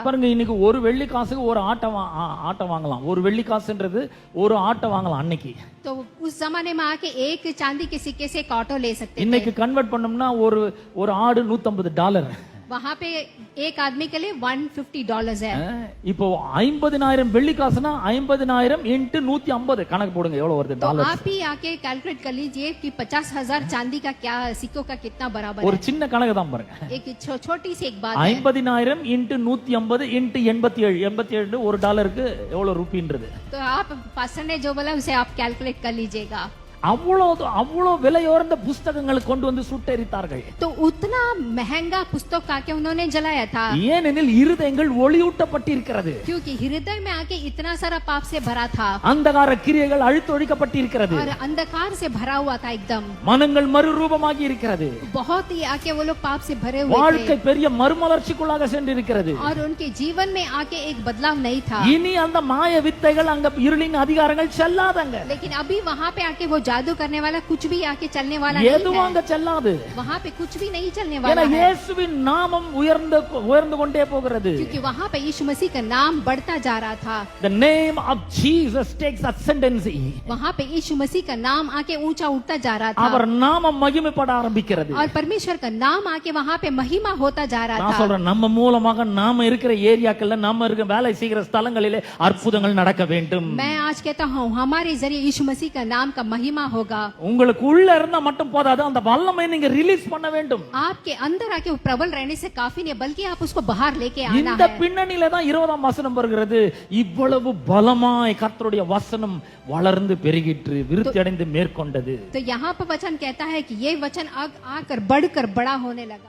பாருங்க, இன்னைக்கு ஒரு வெள்ளி காசுக்கு ஒரு ஆட்டை வாங்கலாம். ஒரு வெள்ளி காசுன்றது ஒரு ஆட்டை வாங்கலாம் அன்னைக்கு. तो उस जमाने में आके एक चांदी के सिक्के से एक ऑटो ले सकते थे। இன்னைக்கு கன்வெர்ட் பண்ணோம்னா ஒரு ஆடு $150. वहाँ पे एक आदमी के लिए $150 है। இப்போ 50,000 வெள்ளி காசுனா 50,000 × 150 கணக்கு போடுங்க எவ்வளவு வருது तो டாலர். आप ही आके कैलकुलेट कर लीजिए कि 50,000 चांदी का क्या सिक्कों का कितना बराबर ஒரு है। சின்ன கணக்கு தான் பாருங்க. एक छोटी सी एक बात है। 50,000 × 150 × 87 ஒரு டாலருக்கு எவ்வளவு ரூபின்றது. तो आप पास्टर ने जो बोला उसे आप कैलकुलेट कर लीजिएगा। அவ்வளவு விலையோர்ந்த புத்தகங்களை கொண்டு வந்து சுட்டெரித்தார்கள். तो उतना महंगा पुस्तक आके उन्होंने जलाया था। ஏனெனில் இருதயங்கள் ஒளியூட்டப்பட்டிருக்கிறது. क्योंकि हृदय में आके इतना सारा पाप से भरा था அந்தகார கிரியைகள் அழித்தொழிக்கப்பட்டிருக்கிறது. और अंधकार से भरा हुआ था एकदम। மனங்கள் மறுரூபமாகி இருக்கிறது. बहुत ही आके वो लोग पाप से भरे हुए வாழ்க்கை थे பெரிய மறுமலர்ச்சிக்குள்ளாக சென்றிருக்கிறது. और उनके जीवन में आके एक बदलाव नहीं था। இனி அந்த மாய வித்தைகள் அங்க இருளின் அதிகாரங்கள் செல்லாதங்க. लेकिन अभी वहाँ पे आके वो जादू करने वाला कुछ भी आके चलने वाला नहीं எதுவும் அங்க है। செல்லாது. वहाँ पे कुछ भी नहीं चलने ஏன்னா वाला है। இயேசுவின் நாமம் உயர்ந்து கொண்டே போகிறது. क्योंकि वहाँ पे यीशु मसीह का नाम बढ़ता जा रहा था। The name of Jesus takes ascendancy. वहाँ पे यीशु मसीह का नाम आके ऊंचा उठता जा रहा அவர் था நாமம் மகிமைப்பட ஆரம்பிக்கிறது. और परमेश्वर का नाम आके वहाँ पे महिमा होता जा रहा நான் था। சொல்றேன், நம்ம மூலமாக நாம இருக்கிற ஏரியாக்கள்ல நம்ம இருக்க வேலை செய்கிற ஸ்தலங்களிலே அற்புதங்கள் நடக்க வேண்டும். मैं आज कहता हूँ हमारे जरिए यीशु मसीह का नाम का महिमा होगा। உங்களுக்கு உள்ள இருந்தா மட்டும் போதாது, அந்த வல்லமை நீங்க ரிலீஸ் பண்ண வேண்டும். आपके अंदर आके वो प्रबल रहने से काफी नहीं, बल्कि आप उसको बाहर लेके आना இந்த है। பின்னணியில தான் 20ஆம் வசனம் வருகிறது. இவ்வளவு பலமாய் கர்த்தருடைய வசனம் வளர்ந்து பெருகிற்று, விருத்தி அடைந்து மேற்கொண்டது. तो यहाँ पर वचन कहता है कि ये वचन आकर बढ़कर बड़ा होने लगा।